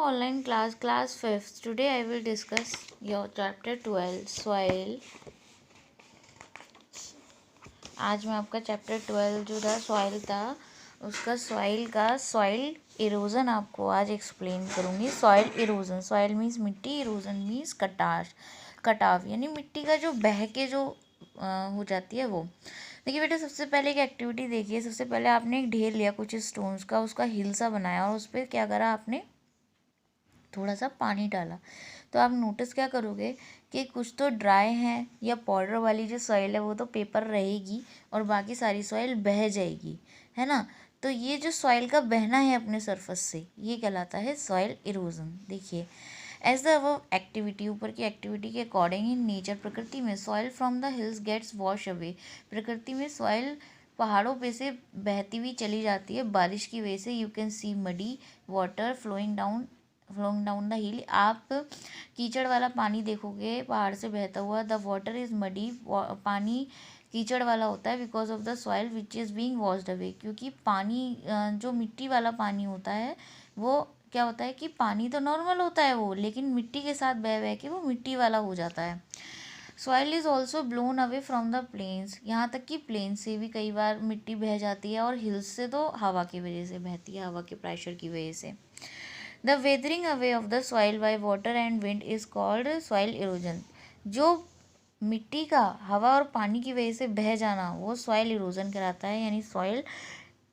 online class 5th. Today I will discuss your chapter 12 soil. आज मैं आपका chapter 12 जो था सॉइल था उसका सॉइल इरोजन आपको आज एक्सप्लेन करूँगी। सॉइल इरोजन, सॉइल मीन्स मिट्टी, इरोजन मीन्स कटाव यानी मिट्टी का जो बह के जो हो जाती है वो। देखिए बेटा, सबसे पहले एक एक्टिविटी देखिए। सबसे पहले आपने एक ढेर लिया कुछ स्टोन्स का, उसका हिल सा बनाया और उस पर क्या करा आपने, थोड़ा सा पानी डाला। तो आप नोटिस क्या करोगे कि कुछ तो ड्राई है या पाउडर वाली जो सॉइल है वो तो पेपर रहेगी और बाकी सारी सॉइल बह जाएगी, है ना। तो ये जो सॉइल का बहना है अपने सरफेस से, ये कहलाता है सॉइल इरोजन। देखिए, एज द अब एक्टिविटी, ऊपर की एक्टिविटी के अकॉर्डिंग इन नेचर, प्रकृति में soil from the hills gets wash away. प्रकृति में सॉइल पहाड़ों पे से बहती हुई चली जाती है बारिश की वजह से। You can see muddy water flowing down the hill. आप कीचड़ वाला पानी देखोगे पहाड़ से बहता हुआ। द वाटर इज मडी, पानी कीचड़ वाला होता है because of the soil which is being washed away. क्योंकि पानी जो मिट्टी वाला पानी होता है वो क्या होता है कि पानी तो नॉर्मल होता है वो, लेकिन मिट्टी के साथ बह बह के वो मिट्टी वाला हो जाता है। Soil is also blown away from the plains, यहाँ तक कि प्लेन से भी कई बार मिट्टी बह जाती है और हिल्स से तो हवा की वजह से बहती है, हवा के प्रेशर की वजह से। The weathering away of the soil by water and wind is called soil erosion. जो मिट्टी का हवा और पानी की वजह से बह जाना वो सॉइल इरोजन कहलाता है, यानी सॉइल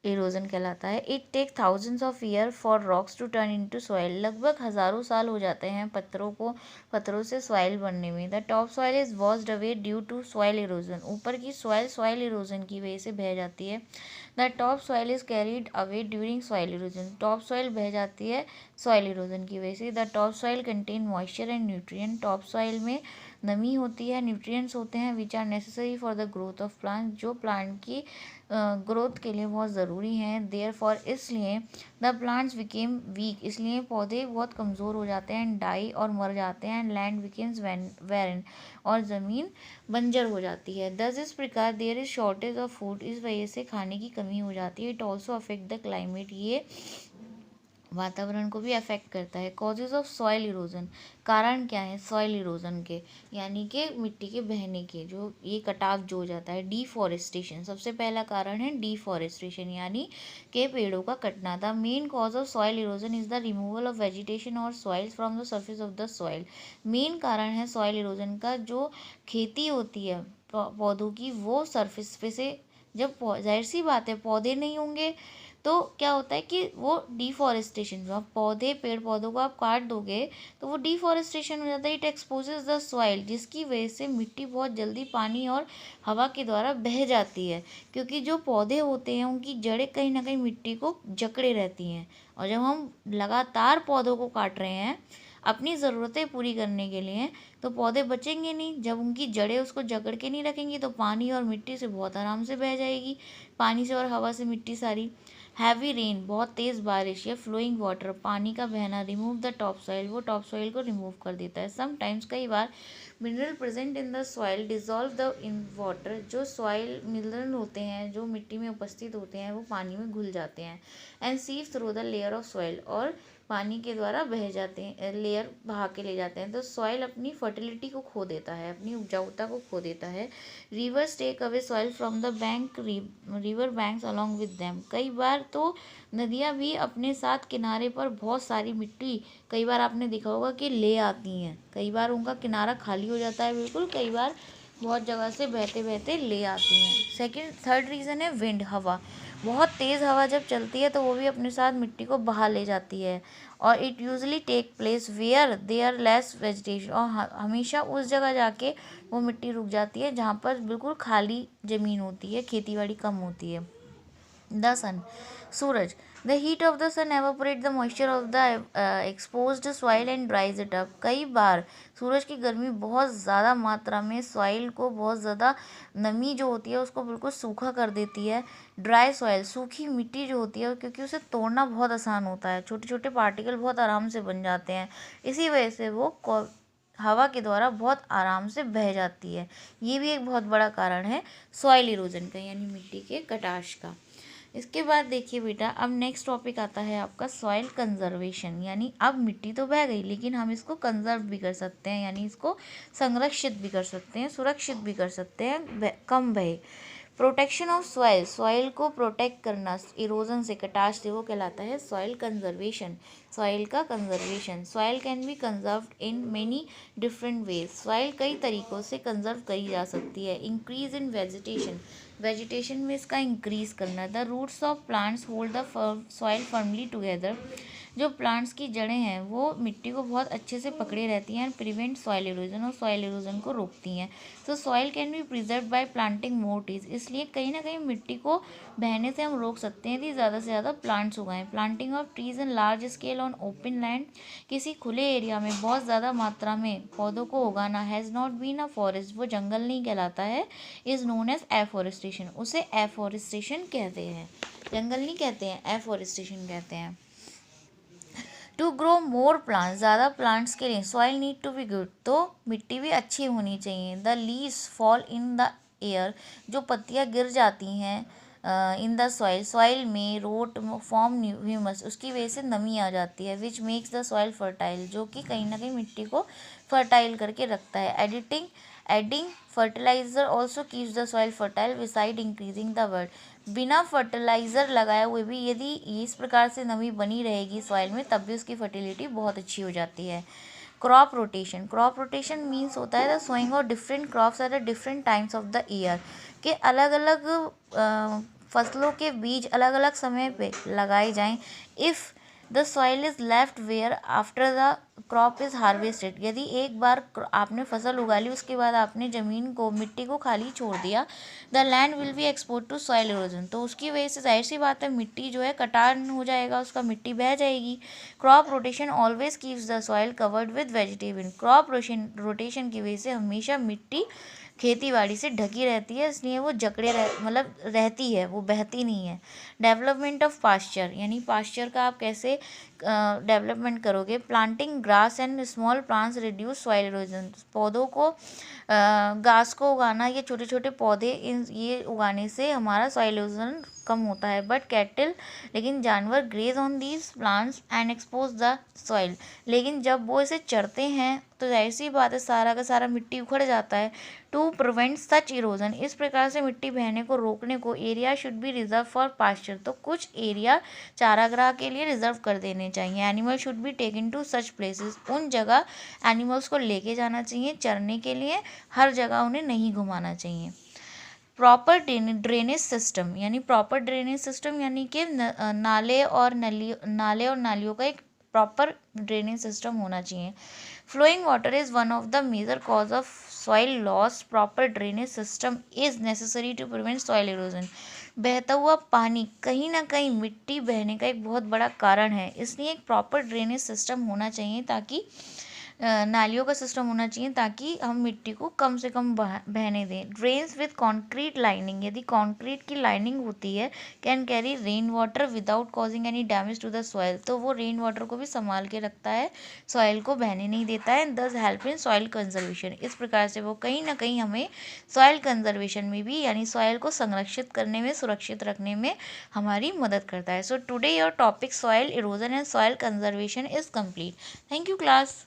इरोजन कहलाता है। It take thousands of year for rocks to turn into soil. लगभग हज़ारों साल हो जाते हैं पत्थरों से सॉइल बनने में। The top soil is washed away due to soil erosion. ऊपर की सॉइल इरोजन की वजह से बह जाती है। The top soil is carried away during soil erosion. Top soil बह जाती है सॉइल इरोजन की वजह से। The top soil contain moisture and nutrient. Top soil में नमी होती है, न्यूट्रिएंट्स होते हैं which are necessary for the growth of plant, जो प्लांट की ग्रोथ के लिए बहुत ज़रूरी हैं। देयर फॉर, इसलिए द प्लांट्स बिकेम वीक, इसलिए पौधे बहुत कमज़ोर हो जाते हैं। डाई, और मर जाते हैं। लैंड बिकेम्स वेरन, और ज़मीन बंजर हो जाती है। दस, इस प्रकार there is shortage of food, इस वजह से खाने की कमी हो जाती है। It also affect the climate, ये वातावरण को भी अफेक्ट करता है। कॉजेज ऑफ सॉइल इरोजन, कारण क्या है सॉइल इरोजन के, यानी कि मिट्टी के बहने के, जो ये कटाव जो हो जाता है। डिफॉरेस्टेशन, सबसे पहला कारण है डिफॉरेस्टेशन, यानी कि पेड़ों का कटना। The main cause of soil erosion is the removal of vegetation और soils from the surface of the soil. Main कारण है सॉइल इरोजन का, जो खेती होती है पौधों की, वो सरफेस पे से जब, जाहिर सी बात है पौधे नहीं होंगे तो क्या होता है कि वो डिफॉरेस्टेशन, जो आप पेड़ पौधों को आप काट दोगे तो वो डिफॉरेस्टेशन हो जाता है। इट एक्सपोजेज द सॉइल, जिसकी वजह से मिट्टी बहुत जल्दी पानी और हवा के द्वारा बह जाती है। क्योंकि जो पौधे होते हैं उनकी जड़ें कहीं ना कहीं मिट्टी को जकड़े रहती हैं, और जब हम लगातार पौधों को काट रहे हैं अपनी ज़रूरतें पूरी करने के लिए, तो पौधे बचेंगे नहीं। जब उनकी जड़ें उसको जकड़ के नहीं रखेंगी तो पानी और मिट्टी से बहुत आराम से बह जाएगी, पानी से और हवा से मिट्टी सारी। हैवी रेन, बहुत तेज़ बारिश, या फ्लोइंग वाटर, पानी का बहना। रिमूव द टॉप सॉइल, वो टॉप सॉइल को रिमूव कर देता है। समटाइम्स, कई बार, mineral present in the soil dissolve the in water, जो सॉइल मिनरल होते हैं जो मिट्टी में उपस्थित होते हैं वो पानी में घुल जाते हैं। And sieve through the layer of soil, और पानी के द्वारा बह जाते हैं, लेयर बहा के ले जाते हैं। तो सॉइल अपनी फर्टिलिटी को खो देता है, अपनी उपजाऊता को खो देता है। Rivers take away soil from the bank, river banks along with them. कई बार तो नदियाँ भी अपने साथ किनारे पर बहुत सारी मिट्टी, कई बार आपने देखा होगा कि ले आती हैं। कई बार उनका किनारा खाली हो जाता है बिल्कुल, कई बार बहुत जगह से बहते बहते ले आती हैं। थर्ड रीज़न है विंड, हवा। बहुत तेज़ हवा जब चलती है तो वो भी अपने साथ मिट्टी को बहा ले जाती है। और it usually take place where there less vegetation, और हमेशा उस जगह जाके वो मिट्टी रुक जाती है जहाँ पर बिल्कुल खाली ज़मीन होती है, खेतीबाड़ी कम होती है। द सन, सूरज। The heat of the sun evaporate the moisture of the exposed soil and dries it up. कई बार सूरज की गर्मी बहुत ज़्यादा मात्रा में सॉइल को, बहुत ज़्यादा नमी जो होती है उसको बिल्कुल सूखा कर देती है। ड्राई सॉइल, सूखी मिट्टी जो होती है, क्योंकि उसे तोड़ना बहुत आसान होता है, छोटे छोटे पार्टिकल बहुत आराम से बन जाते हैं, इसी वजह से वो हवा के द्वारा बहुत आराम से बह जाती है। ये भी एक बहुत बड़ा कारण है सॉइल इरोजन का, यानी मिट्टी के कटाश का। इसके बाद देखिए बेटा, अब नेक्स्ट टॉपिक आता है आपका सॉइल कंजर्वेशन, यानी अब मिट्टी तो बह गई लेकिन हम इसको कंजर्व भी कर सकते हैं, यानी इसको संरक्षित भी कर सकते हैं, सुरक्षित भी कर सकते हैं, कम बहे। प्रोटेक्शन ऑफ सॉइल, सॉइल को प्रोटेक्ट करना इरोजन से, कटाव से, वो कहलाता है सॉइल कंजर्वेशन, सॉइल का conservation. Soil can be conserved in many different ways, soil कई तरीक़ों से कंजर्व करी जा सकती है। इंक्रीज इन वेजिटेशन, वेजिटेशन में इसका इंक्रीज करना। The roots of plants hold the soil firmly together, जो प्लांट्स की जड़ें हैं वो मिट्टी को बहुत अच्छे से पकड़े रहती हैं, एंड प्रिवेंट सॉइल इरोजन, और सॉइल इरोजन को रोकती हैं। सो soil can be preserve bye planting more trees, इसलिए कहीं ना कहीं मिट्टी को बहने से हम रोक सकते हैं यदि ज़्यादा से ज़्यादा प्लांट्स उगाएं। Planting of trees in large scale on open land, किसी खुले एरिया में बहुत ज़्यादा मात्रा में पौधों को उगाना, has not been a forest, वो जंगल नहीं कहलाता है, इज़ नोन एज एफॉरेस्टेशन, उसे एफॉरेस्टेशन कहते हैं, जंगल नहीं कहते हैं, एफॉरेस्टेशन कहते हैं। टू ग्रो मोर प्लांट्स, ज़्यादा प्लांट्स के लिए soil need to be good, तो मिट्टी भी अच्छी होनी चाहिए। The leaves fall in the air, जो पत्तियाँ गिर जाती हैं इन द सॉइल, सॉइल में रोट फॉर्म ह्यूमस, उसकी वजह से नमी आ जाती है, which makes the soil fertile, जो कि कहीं ना कहीं मिट्टी को फर्टाइल करके रखता है। Adding fertilizer also keeps the soil fertile beside increasing the word, बिना फर्टिलाइज़र लगाए हुए भी यदि इस प्रकार से नमी बनी रहेगी सॉइल में, तब भी उसकी फर्टिलिटी बहुत अच्छी हो जाती है। Crop rotation, crop rotation means होता है the sowing of different crops at the different times of the year, के अलग अलग फसलों के बीज अलग अलग समय पे लगाए जाएं। If the soil is left where after the crop is harvested, यदि एक बार आपने फसल उगा ली उसके बाद आपने ज़मीन को, मिट्टी को खाली छोड़ दिया, the land will be expose to soil erosion, तो उसकी वजह से जाहिर सी बात है मिट्टी जो है कटान हो जाएगा, उसका मिट्टी बह जाएगी। Crop rotation always keeps the soil covered with vegetable, crop rotation की वजह से हमेशा मिट्टी खेती बाड़ी से ढकी रहती है, इसलिए वो जकड़े मतलब रहती है, वो बहती नहीं है। डेवलपमेंट ऑफ पास्चर, यानी पास्चर का आप कैसे डेवलपमेंट करोगे। Planting grass and small plants reduce soil erosion, पौधों को घास को उगाना, ये छोटे छोटे पौधे ये उगाने से हमारा सॉइल इरोजन कम होता है। बट कैटल, लेकिन जानवर graze on these plants and expose the soil, लेकिन जब वो इसे चरते हैं तो जाहिर सी बात है सारा का सारा मिट्टी उखड़ जाता है। टू प्रिवेंट सच इरोजन, इस प्रकार से मिट्टी बहने को रोकने को area should be reserve for pasture, तो कुछ एरिया चारागाह के लिए रिजर्व कर देने चाहिए। Animal should be taken to such places, उन जगह एनिमल्स को लेके जाना चाहिए चरने के लिए, हर जगह उन्हें नहीं घुमाना चाहिए। प्रॉपर ड्रेनेज सिस्टम, यानी प्रॉपर ड्रेनेज सिस्टम यानी कि नाले और नालियों का एक प्रॉपर ड्रेनेज सिस्टम होना चाहिए। Flowing water is one of the major cause of soil loss, proper drainage system is necessary to prevent soil erosion, बहता हुआ पानी कहीं ना कहीं मिट्टी बहने का एक बहुत बड़ा कारण है, इसलिए एक प्रॉपर ड्रेनेज सिस्टम होना चाहिए, ताकि नालियों का सिस्टम होना चाहिए ताकि हम मिट्टी को कम से कम बहने दें। ड्रेन्स विद कंक्रीट लाइनिंग, यदि कंक्रीट की लाइनिंग होती है, can carry rain water without causing any damage to the soil, तो वो रेन वाटर को भी संभाल के रखता है, सॉइल को बहने नहीं देता है, दस हेल्प इन सॉइल कंजर्वेशन, इस प्रकार से वो कहीं ना कहीं हमें सॉइल कंजर्वेशन में भी, यानी सॉइल को संरक्षित करने में, सुरक्षित रखने में हमारी मदद करता है। So today your topic soil erosion and soil conservation is complete. Thank you class.